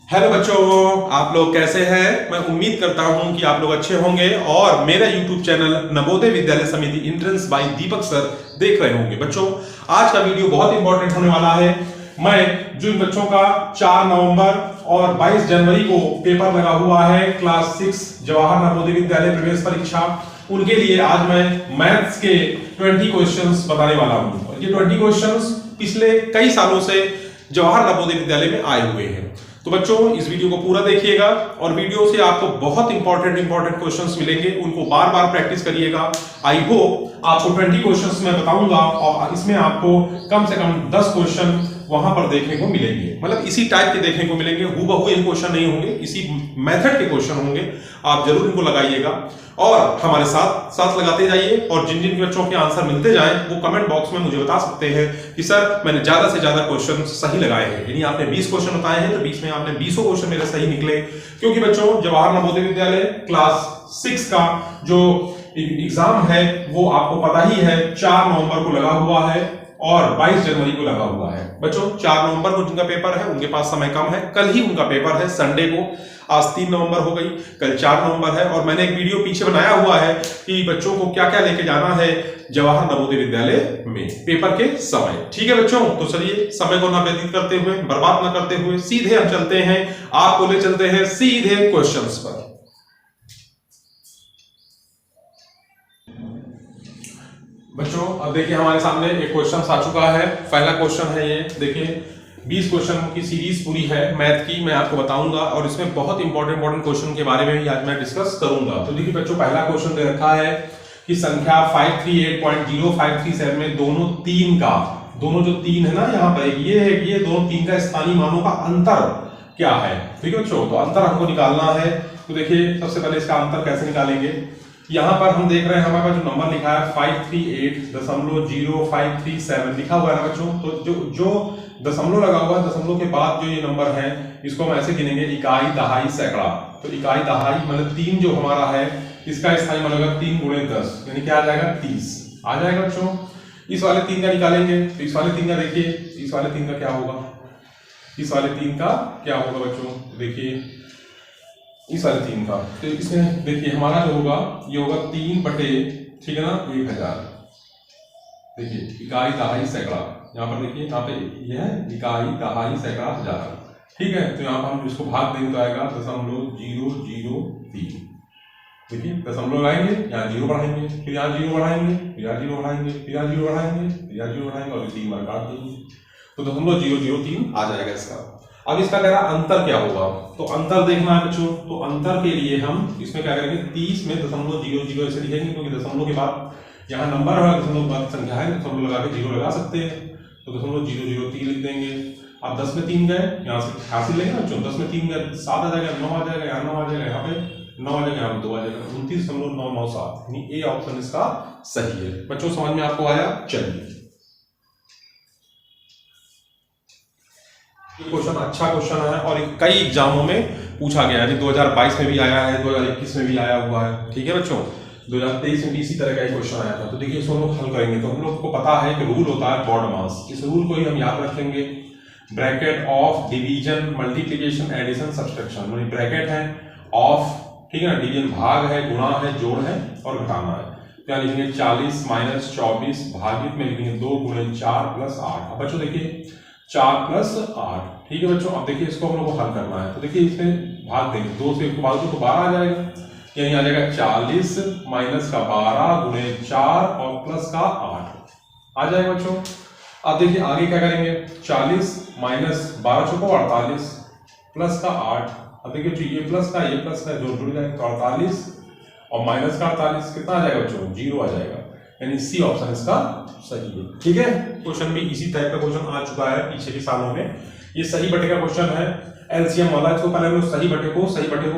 Hello बच्चों, आप लोग कैसे हैं? मैं उम्मीद करता हूं कि आप लोग अच्छे होंगे और मेरा यूट्यूब चैनल नवोदय विद्यालय समिति एंट्रेंस बाय दीपक सर देख रहे होंगे। बच्चों, आज का वीडियो बहुत इंपॉर्टेंट होने वाला है। मैं जिन बच्चों का 4 नवंबर और 22 जनवरी को पेपर लगा हुआ है क्लास 6 जवाहर नवोदय विद्यालय प्रवेश परीक्षा, उनके लिए आज मैं मैथ्स के 20 क्वेश्चंस बताने वाला हूं। और ये 20 क्वेश्चंस पिछले कई सालों से जवाहर नवोदय विद्यालय में आए हुए हैं। तो बच्चों, इस वीडियो को पूरा देखिएगा और वीडियो से आपको बहुत इंपॉर्टेंट क्वेश्चंस मिलेंगे, उनको बार बार प्रैक्टिस करिएगा। आई होप आपको 20 क्वेश्चंस मैं बताऊंगा और इसमें आपको कम से कम 10 क्वेश्चन वहां पर देखने को मिलेंगे, मतलब इसी टाइप के देखने को मिलेंगे। हूबहू ये क्वेश्चन नहीं होंगे, इसी मेथड के क्वेश्चन होंगे। आप जरूर इनको लगाइएगा और हमारे साथ साथ लगाते जाइए। और जिन जिन बच्चों के आंसर मिलते जाएं वो कमेंट बॉक्स में मुझे बता सकते हैं कि सर मैंने ज्यादा से ज्यादा क्वेश्चन सही लगाए हैं। यानी आपने 20 क्वेश्चन बताए हैं तो 20 में आपने 20 क्वेश्चन मेरे सही निकले। क्योंकि बच्चों, जवाहर नवोदय विद्यालय क्लास 6 का जो एग्जाम है वो आपको पता ही है 4 नवंबर को लगा हुआ है और 22 जनवरी को लगा हुआ है। बच्चों, 4 नवंबर को जिनका पेपर है उनके पास समय कम है, कल ही उनका पेपर है संडे को। आज 3 नवंबर हो गई, कल 4 नवंबर है। और मैंने एक वीडियो पीछे बनाया हुआ है कि बच्चों को क्या क्या लेके जाना है जवाहर नवोदय विद्यालय में पेपर के समय। ठीक है बच्चों, तो चलिए समय को ना व्यतीत करते हुए, बर्बाद ना करते हुए सीधे हम चलते हैं, आपको ले चलते हैं सीधे क्वेश्चंस पर। बच्चों, अब देखिए हमारे सामने एक क्वेश्चन आ चुका है। पहला क्वेश्चन है ये, देखिए 20 क्वेश्चन की सीरीज पूरी है मैथ की, मैं आपको बताऊंगा और इसमें बहुत इंपॉर्टेंट क्वेश्चन के बारे में भी आज मैं डिस्कस करूंगा। तो देखिए बच्चों, पहला क्वेश्चन दे रखा है कि संख्या 538.0537 में दोनों जो तीन है ना, यहाँ पर ये है, ये दोनों तीन का स्थानीय मानों का अंतर क्या है। ठीक है बच्चों, तो अंतर हमको निकालना है। तो देखिए सबसे पहले इसका अंतर कैसे निकालेंगे। यहां पर हम देख रहे हैं हमारे पास जो नंबर लिखा है 538.0537 लिखा हुआ है ना बच्चों। तो जो दशमलव लगा हुआ है, दशमलव के बाद जो ये नंबर है इसको हम ऐसे गिनेंगे, इकाई, दहाई, सैकड़ा। तो इकाई, दहाई मतलब 3 जो हमारा है इसका स्थायी मान होगा 3 गुणे 10, यानी क्या आ जाएगा 30 आ जाएगा बच्चों। इस वाले 3 का निकालेंगे तो इस वाले 3 का देखिए, इस वाले 3 का क्या होगा, इस वाले 3 का क्या होगा बच्चों, देखिए इस वाले 3 का। तो इसमें देखिए हमारा जो होगा ये होगा 3 बटे, ठीक है ना, 1000। देखिए इकाई, दहाई, सैकड़ा, यहाँ पर देखिए यहाँ पे ये है इकाई, दहाई, सैकड़ा, हजार। ठीक है, तो यहाँ पर हम इसको भाग देंगे तो आएगा 0.003। देखिए दशमलव लगाएंगे, यहाँ 0 बढ़ाएंगे, फिर यहाँ 0 बढ़ाएंगे, फिर यहाँ 0 बढ़ाएंगे, फिर यहाँ 0 बढ़ाएंगे, फिर यहाँ 0 बढ़ाएंगे और 3 बार काट देंगे। तो 0.003 आ जाएगा इसका। अब इसका कह रहा अंतर क्या होगा, तो अंतर देखना है बच्चों। तो अंतर के लिए हम इसमें क्या करेंगे, 30 में 0.00 ऐसे लिखेंगे, क्योंकि दशमलव के बाद यहाँ नंबर है, दशमलव के बाद संख्या है, दशमलव लगा के 0 लगा सकते हैं। तो 0.003 लिख देंगे। अब 10 में 3 गए, यहाँ से 88 लेंगे बच्चों, 10 में 3 गए 7 आ जाएगा, 9 आ जाएगा, यहाँ 9 आ जाएगा, यहाँ पे 9 आ जाएगा, यहाँ पे 2 आ जाएगा, 29.997, यानी ए ऑप्शन इसका सही है। बच्चों समझ में आपको आया? चलिए, क्वेश्चन अच्छा क्वेश्चन है और कई एग्जामों में पूछा गया है। 2022 में भी आया है, 2021 में भी आया हुआ है। ठीक है बच्चों, 2023 में भी इसी तरह का एक क्वेश्चन आया था। तो देखिए इसको हम लोग हल करेंगे। तो हम लोग को पता है कि रूल होता है बॉड मास, इस रूल को ही हम याद रखेंगे। Bracket of division, multiplication, addition, subtraction, मतलब ब्रैकेट है ऑफ, ठीक है ना, डिवीजन भाग है, गुणा है, जोड़ है और घटाना है। क्या लिखेंगे, 40 माइनस 24 भागित में लिखेंगे 2 गुणे 4 प्लस 8। अब बच्चों देखिए 4 प्लस 8, ठीक है बच्चों। अब देखिए इसको हम लोग को हल करना है। तो देखिए इसमें भाग देंगे, 2 से इसको भाग दो तो 12 आ जाएगा, यानी आ जाएगा 40 माइनस का 12 गुणे 4 और प्लस का 8 आ जाएगा बच्चों। अब देखिए आगे क्या करेंगे, 40 माइनस 12 चौको 48 प्लस का 8। अब देखिए ये प्लस का जो जुड़ जाएगा तो 48 और माइनस का 48 कितना आ जाएगा बच्चों, 0 आ जाएगा, यानी सी ऑप्शन इसका सही है। ठीक है, क्वेश्चन भी इसी टाइप का क्वेश्चन आ चुका है पीछे के सालों में। ये सही बटे का क्वेश्चन है, एलसीएम वाला। इसको पहले हम लोग सही बटे को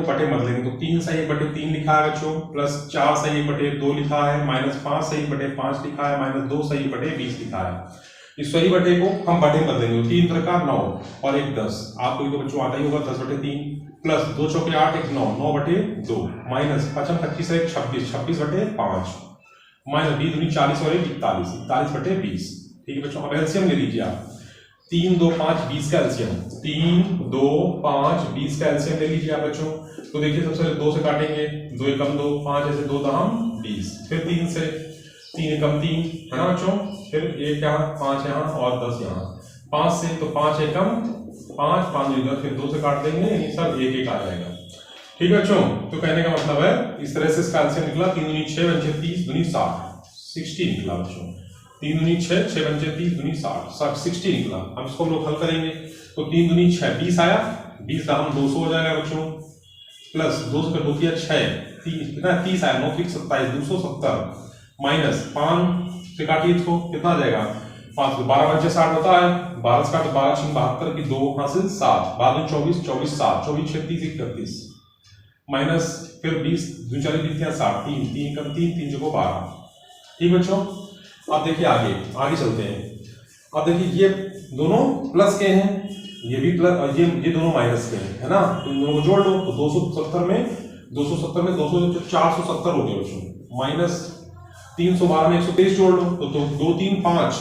बटे मत लेंगे। तो 3 सही 1/3 लिखा है बच्चों, प्लस 4 सही 1/2 लिखा है, माइनस 5 सही 1/5 लिखा है, माइनस 2 सही 1/20 लिखा है। इस सही बटे को हम बटे मत लेंगे। 3 3 9 और 1 10, आपको तो बच्चों आता ही होगा 10/3 प्लस 2 चौके 8 1 9 9/2 माइनस 5 25 1 26 26/5 माइनस 20 दूनी 40 और 41 41/20। ठीक है बच्चों, अब एलसीएम ले लीजिए आप। 3 2 5 20 का एलसीएम, 3 2 5 20 का एलसीएम ले लीजिए आप बच्चों। तो देखिए सबसे पहले 2 से काटेंगे, 2 एकम 2, 5 ऐसे 2 दाम 20, फिर 3 से, 3 एकम 3 है ना बच्चों, फिर 1 यहाँ 5 यहाँ और 10 यहाँ, 5 से तो 5 एकम 5 5 इधर, फिर 2 से काट देंगे, यानी सब 1 1 आ जाएगा। ठीक है बच्चों, तो कहने का मतलब है इस तरह से इसका एलसीएम निकला 3 दूनी 6 पंचे 30 दूनी 60 निकला बच्चों। 3 दूनी 6 6 पंचे 30 दूनी 60 निकला। अब इसको हम लोग हल करेंगे तो 3 दूनी 6 20 आया, 20 दाम 200 हो जाएगा बच्चों, प्लस 200 का 2 किया 6 3 कितना 30 आया, 9 फिर 27 270 माइनस 5 से काटिए इसको कितना आ जाएगा 5 12 पंचे 60 होता है, 12 से काटो 12 6 72 की 2 हासिल 7 12 24 24 7 24 36 31 माइनस फिर 20 2 40 20 60 3 3 कम 3 3 जगह 12। ठीक बच्चों, अब देखिए आगे चलते हैं। अब देखिए ये दोनों प्लस के हैं, ये भी प्लस और ये दोनों माइनस के हैं, है ना, तो इन दोनों को जोड़ लो तो 270 में 200 470 हो गए बच्चों, माइनस 312 में 123 जोड़ लो तो 2 3 5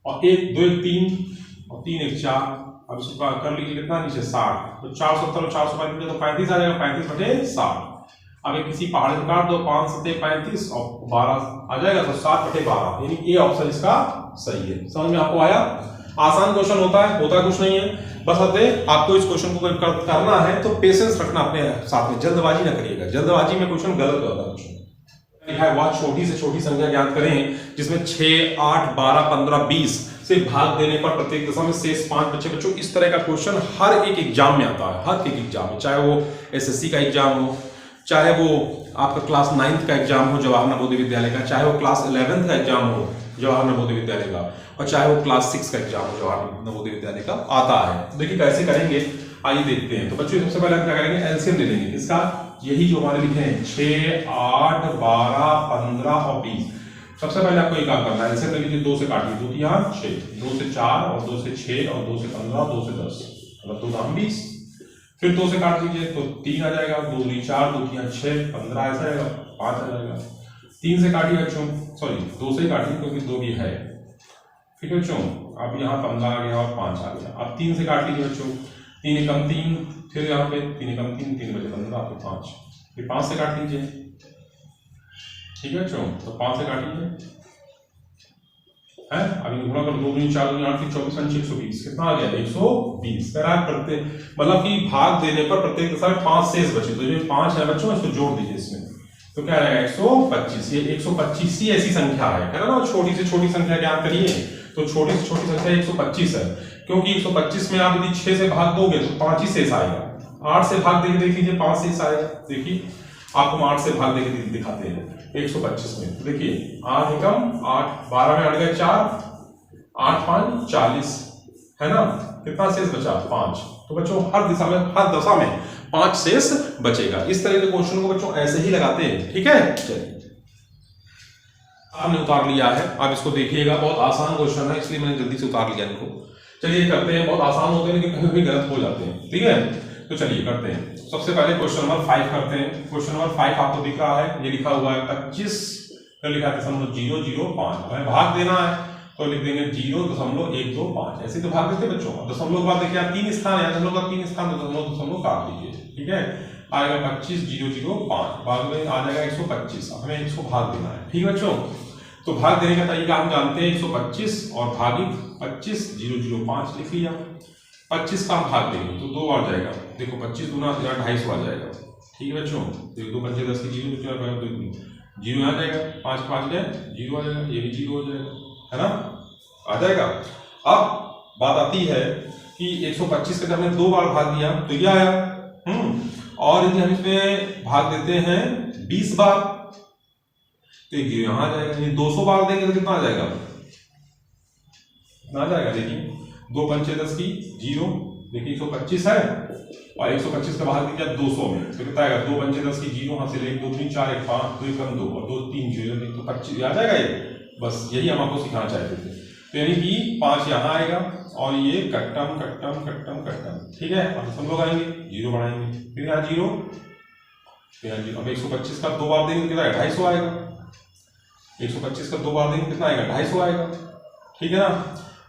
और 1 2 1 3 और 3 1 4। अब इसको कर लीजिए कितना नीचे 60, तो 470 और 435 तो 35 आ जाएगा, 35 बटे 60। अब एक किसी पहाड़ में काट दो, 5 7 35 और 12 आ जाएगा, तो 7 बटे 12, यानी ए ऑप्शन इसका सही है। समझ में आपको आया? आसान क्वेश्चन होता कुछ नहीं है, बस आपको इस क्वेश्चन को करना है तो पेशेंस रखना अपने साथ में, जल्दबाजी ना करिएगा, जल्दबाजी में क्वेश्चन गलत होता है। लिखा है वह छोटी से छोटी संख्या ज्ञात करें जिसमें 6 8 12 15 20 से भाग देने पर प्रत्येक दशा में शेष 5 बचे। बच्चों इस तरह का क्वेश्चन हर एक एग्जाम में आता है, हर एक एग्जाम में, चाहे वो एसएससी का एग्जाम हो, चाहे वो आपका क्लास 9th का एग्जाम हो जवाहर नवोदय विद्यालय का, चाहे वो क्लास 11th का एग्जाम हो जवाहर नवोदय विद्यालय का, और चाहे वो क्लास 6 का एग्जाम हो जवाहर नवोदय विद्यालय का, आता है। देखिए कैसे करेंगे, आइए देखते हैं। तो बच्चों सबसे पहले हम क्या करेंगे, एलसीएम ले लेंगे इसका, यही जो हमारे लिखे हैं 6 8 12 15 और 20। सबसे पहले आपको ये काम करना है, एलसीएम ले लीजिए, 2 से काटिए, 2 यहाँ 6, 2 से 4 और 2 से 6 और 2 से 15 2 से 10, मतलब 2 दाम 20। फिर 2 से काट लीजिए तो 3 आ जाएगा, 2 दूनी 4 2 3 6 15 ऐसा आएगा, 5 आ जाएगा। 3 से काटिए बच्चों, सॉरी 2 से काटिए क्योंकि 2 भी है। ठीक है बच्चों, अब यहाँ 15 आ गया और 5 आ गया। अब 3 से काट लीजिए बच्चों, 3 एकम 3, फिर यहाँ पे 3 एकम 3 3 बजे 15 फिर 5, फिर 5 से काट लीजिए। ठीक है बच्चों, तो 5 से काट लीजिए है, अभी गुणा कर 2 दूनी 4 दूनी 8 फिर 24 पंच 120, कितना आ गया 120। प्रत्येक मतलब कि भाग देने पर प्रत्येक दशा में 5 शेष बचे, तो जो 5 है बच्चों इसको जोड़ दीजिए इसमें, तो क्या रहेगा 125। ये 125 ही ऐसी संख्या है ना, छोटी से छोटी संख्या ज्ञात करिए, तो छोटी से छोटी संख्या 125 है, क्योंकि 125 में आप यदि 6 से भाग दोगे तो 5 ही शेष आएगा। 8 से भाग देके देख लीजिए 5 शेष आएगा। देखिए आपको हम 8 से भाग देके दिखाते हैं 125 में, तो देखिए 8 एकम 8, 12 में 8 गए 4, 8 5 40 है ना, कितना शेष बचा 5। तो बच्चों हर दशा में 5 शेष बचेगा। इस तरह के क्वेश्चन को बच्चों ऐसे ही लगाते हैं। ठीक है, चलिए आपने उतार लिया है, आप इसको देखिएगा, बहुत आसान क्वेश्चन है इसलिए मैंने जल्दी से उतार लिया इनको। चलिए करते हैं, बहुत आसान होते हैं लेकिन कभी कभी गलत हो जाते हैं। ठीक है, तो चलिए करते हैं। सबसे पहले क्वेश्चन नंबर 5 करते हैं। क्वेश्चन नंबर 5 आपको दिख रहा है, ये लिखा हुआ है 25 लिखा है 0.005, हमें भाग देना है तो लिख देंगे 0.125, ऐसे तो भाग देते बच्चों। दशमलव के बाद देखिए आप 3 स्थान है, दशमलव का 3 स्थान, तो दशमलव काट लीजिए। ठीक है, आएगा 25.005, भाग में आ जाएगा 125, हमें इसको भाग देना है। ठीक है बच्चों, तो भाग देने का तरीका हम जानते हैं, 125 और भागित 25.005 लिख लिया। 25 का हम भाग देंगे तो 2 बार जाएगा, देखो 25 दूना 250 आ जाएगा। ठीक है बच्चों, तो 2 पंचे 10 की 0 यहाँ जाएगा, 5 5 गए 0 आ जाएगा, ये भी 0 हो जाएगा, है ना, आ जाएगा। अब बात आती है कि 125 का जब हमने 2 बार भाग दिया तो ये आया, और यदि हम इसमें भाग देते हैं 20 बार तो ये यहाँ आ जाएगा, 200 बार देंगे तो कितना आ जाएगा, कितना आ जाएगा, देखिए 2 पंचे 10 की 0, देखिए 125 है और 125 का भाग दीजिए 200 में तो कितना आएगा, 2 पंचे 10 की 0, हां से 1 2 3 4 1 5 2 कम 2 और 2 3 0, तो 25 आ जाएगा ये। बस यही हम आपको सिखाना चाहते थे। तो यानी कि 5 यहाँ आएगा और ये कट्टम कट्टम कट्टम कट्टम। ठीक है, अब हम लोग आएंगे 0 बढ़ाएंगे, फिर यहाँ 0, फिर यहाँ 0। अब 125 का 2 बार देंगे कितना 250 आएगा, 125 का 2 बार देंगे कितना आएगा 250 आएगा। ठीक है ना,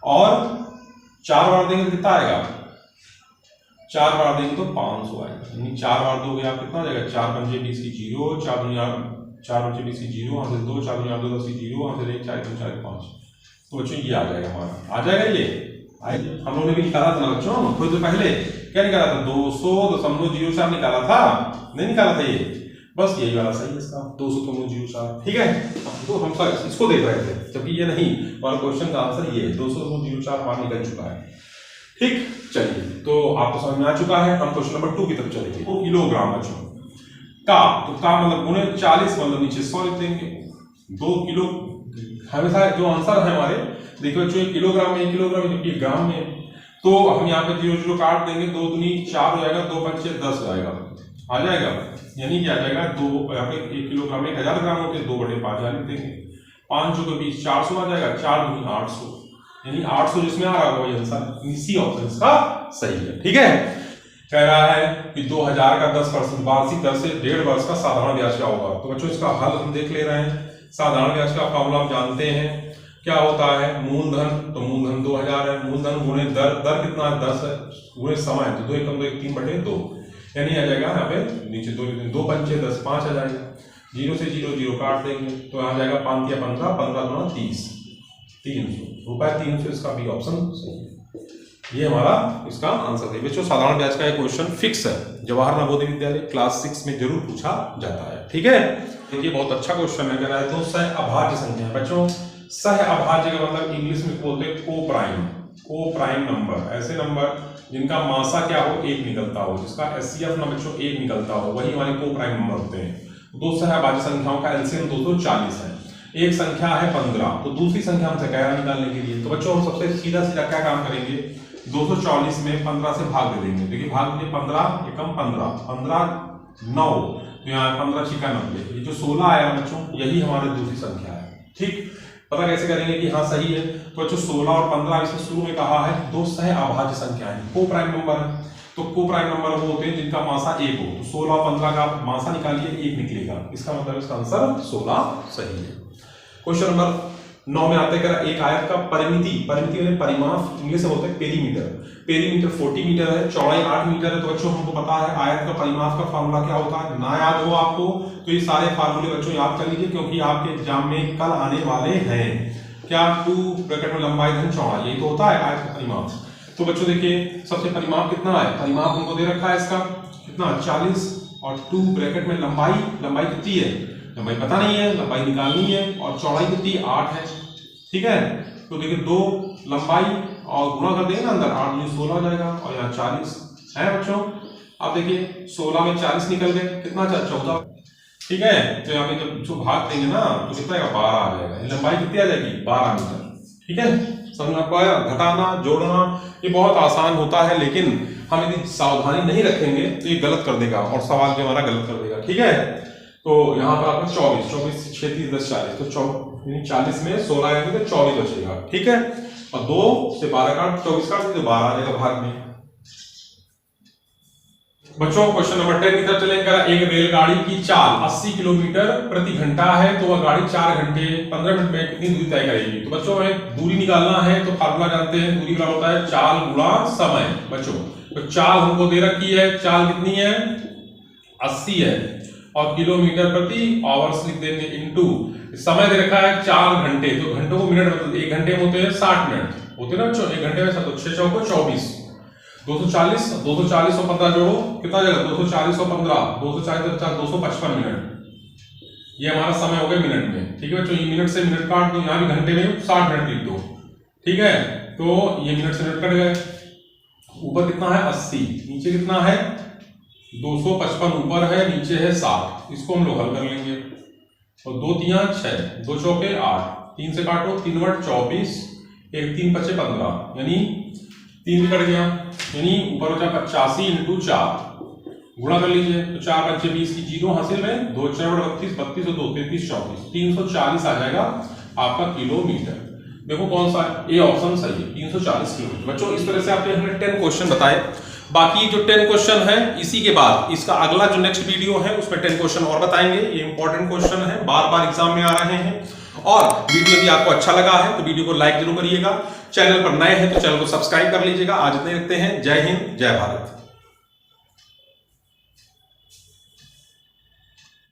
और 4 बार देंगे तो कितना आएगा, 4 बार देंगे तो 500 आएगा, यानी 4 बार दोगे आप कितना आ जाएगा, 4 पंजे 20 की 0, 4 पंजे 20 की 0, यहाँ से 2, 4 2 10 की 0, यहाँ से 1 4 3 4 5। तो बच्चों ये आ जाएगा हमारा, आ जाएगा ये। हम लोगों ने भी निकाला था ना बच्चों थोड़ी देर पहले, क्या निकाला था, 200.04 निकाला था, नहीं निकाला था ये, बस यही वाला सही है इसका, 200.04। ठीक है, तो हम सर इसको देख रहे थे, जबकि ये नहीं, और क्वेश्चन का आंसर ये 200.04 हमारा निकल चुका है। ठीक, चलिए तो आपको समझ में आ चुका है। हम क्वेश्चन नंबर 2 की तरफ चलेंगे। 2 किलोग्राम बच्चों का, तो का मतलब गुणे 40 मतलब नीचे 100 लिख देंगे। 2 किलो, हमेशा जो आंसर है हमारे, देखो बच्चों किलोग्राम में, किलोग्राम में, ग्राम में, तो हम यहाँ पे 0 0 काट देंगे, 2 दूनी 4 हो जाएगा, 2 पंचे 10 हो जाएगा, आ जाएगा, यानी क्या आ जाएगा, 2 यहाँ पे 1 किलोग्राम 1000 ग्राम होते हैं, 2/5000 लिख देंगे, 5 के 20 400 आ जाएगा, 4 दूनी 800, यानी 800 जिसमें आ रहा होगा वही आंसर, इसी ऑप्शन इसका सही है। ठीक है, कह रहा है कि 2000 का 10% वार्षिक दर से 1.5 वर्ष का साधारण ब्याज क्या होगा। तो बच्चों इसका हल हम देख ले रहे हैं। साधारण ब्याज का फॉर्मूला हम जानते हैं, क्या होता है, मूलधन, तो मूलधन 2000 है, मूलधन गुणे दर, दर कितना है 10 है, गुणे समय, तो 2 एकम 2 1 3/2, यानी आ जाएगा यहाँ पे नीचे 2 पंचे 10 5 आ जाएगा, 0 से 0 0 काट देंगे, तो यहाँ जाएगा 5 या 15, 15 गुना 30, 300 रुपए, 300 इसका भी ऑप्शन सही है। ये हमारा इसका आंसर है। बच्चों साधारण ब्याज का एक क्वेश्चन फिक्स है, जवाहर नवोदय विद्यालय क्लास 6 में जरूर पूछा जाता है। ठीक है, ये बहुत अच्छा क्वेश्चन है। कह रहा है तो सह अभाज्य संख्या, बच्चों सह अभाज्य का मतलब इंग्लिश में बोलते हैं को प्राइम नंबर, ऐसे नंबर जिनका मासा क्या हो 1 निकलता हो, जिसका एचसीएफ ना बच्चों 1 निकलता हो, वही हमारे को प्राइम नंबर होते हैं। 2 सह अभाज्य संख्याओं का एलसीएम 240 है। एक संख्या है 15, तो दूसरी संख्या हमसे कह रहा निकालने के लिए, तो बच्चों हम सबसे सीधा क्या काम करेंगे, 240 में 15 से भाग दे देंगे। देखिए भाग दीजिए, 15 एकम 15, 15 9, तो यहाँ 15 छिका 90, ये जो 16 आया बच्चों यही हमारी दूसरी संख्या है। ठीक, पता कैसे करेंगे कि हाँ सही है, तो बच्चों 16 और 15 इसमें शुरू में कहा है 2 सह अभाज्य संख्याएं, को प्राइम नंबर है, तो को प्राइम नंबर वो होते हैं जिनका मासा 1 हो, तो 16 और 15 का मासा निकालिए 1 निकलेगा, इसका मतलब इसका आंसर 16 सही है। क्वेश्चन नंबर 9 में आते हैं, एक आयत का परिमिति यानी परिमाप इंग्लिश में बोलते हैं पेरीमीटर 40 मीटर है, चौड़ाई 8 मीटर है। तो बच्चों हमको पता है आयत का परिमाप का फार्मूला क्या होता है, ना याद हो आपको तो ये सारे फार्मूले बच्चों याद कर लीजिए, क्योंकि आपके एग्जाम में कल आने वाले हैं। क्या 2 ब्रैकेट में लंबाई धन चौड़ाई, यही तो होता है आयत का परिमाप। तो बच्चों देखिए सबसे परिमाप कितना है, परिमाप हमको दे रखा है इसका कितना 40, और 2 ब्रैकेट में लंबाई कितनी है, लंबाई पता नहीं है, लंबाई निकालनी है, और चौड़ाई कितनी 8 है। ठीक है, तो देखिए 2 लंबाई और गुणा कर देंगे ना अंदर, 8 में 16 हो जाएगा, और यहाँ 40 है बच्चों। अब देखिए 16 में 40 निकल गए, कितना 14। ठीक है, तो यहाँ पे जब जो भाग देंगे ना तो कितना आएगा 12 आ जाएगा, लंबाई कितनी आ जाएगी 12 मीटर। ठीक है, समझ में आपको आया, घटाना जोड़ना ये बहुत आसान होता है, लेकिन हम यदि सावधानी नहीं रखेंगे तो ये गलत कर देगा और सवाल भी हमारा गलत कर देगा। ठीक है, तो यहाँ पर आपको 24 6 30 10 40, तो 40 में 16 आएंगे तो 24 बचेगा। ठीक है, और 2 से 12 काट 24 काट तो 12 आ जाएगा भाग में। बच्चों क्वेश्चन नंबर 10 की तरफ चलेंगे। एक रेलगाड़ी की चाल 80 किलोमीटर प्रति घंटा है, तो वह गाड़ी 4 घंटे 15 मिनट में कितनी दूरी तय करेगी। तो बच्चों हमें दूरी निकालना है, तो फार्मूला जानते हैं, दूरी का होता है चाल गुणा समय। बच्चों तो चाल हमको दे रखी है, चाल कितनी है 80 है, और किलोमीटर प्रति आवर्स लिख देंगे इनटू समय दे रखा है 4 घंटे, तो घंटों को मिनट मतलब 1 घंटे में होते हैं 60 मिनट होते ना बच्चों, 1 घंटे में 6 चौको 24, 240 और 15 जोड़ो कितना जाएगा 240 और 15 240 255 मिनट। ये हमारा समय हो गया मिनट में। ठीक है बच्चों, ये मिनट से मिनट काट दो, यहाँ भी घंटे में 60 मिनट लिख दो। ठीक है, तो ये मिनट से मिनट कट गए। ऊपर कितना है 80, नीचे कितना है 255, ऊपर है नीचे है 60। इसको हम लोग हल कर लेंगे, और 2 3 6 2 चौके 8, 3 से काटो 3 बट 24, 1 3 5 15, यानी 3 कट गया, यानी ऊपर हो जाए 85 × 4 गुणा कर लीजिए, तो 4 5 20 की 0 हासिल में 2 4 32 32 और 2 33 34 340 आ जाएगा आपका किलोमीटर। देखो कौन सा है, ए ऑप्शन सही है 340 किलोमीटर। बच्चों इस तरह से आपने हमने 10 क्वेश्चन बताए। बाकी जो 10 क्वेश्चन है इसी के बाद इसका अगला जो नेक्स्ट वीडियो है उसमें 10 क्वेश्चन और बताएंगे। ये इंपॉर्टेंट क्वेश्चन है, बार बार एग्जाम में आ रहे हैं, और वीडियो यदि आपको अच्छा लगा है तो वीडियो को लाइक जरूर करिएगा। चैनल पर नए हैं तो चैनल को सब्सक्राइब कर लीजिएगा। आज इतने रखते हैं। जय हिंद, जय भारत।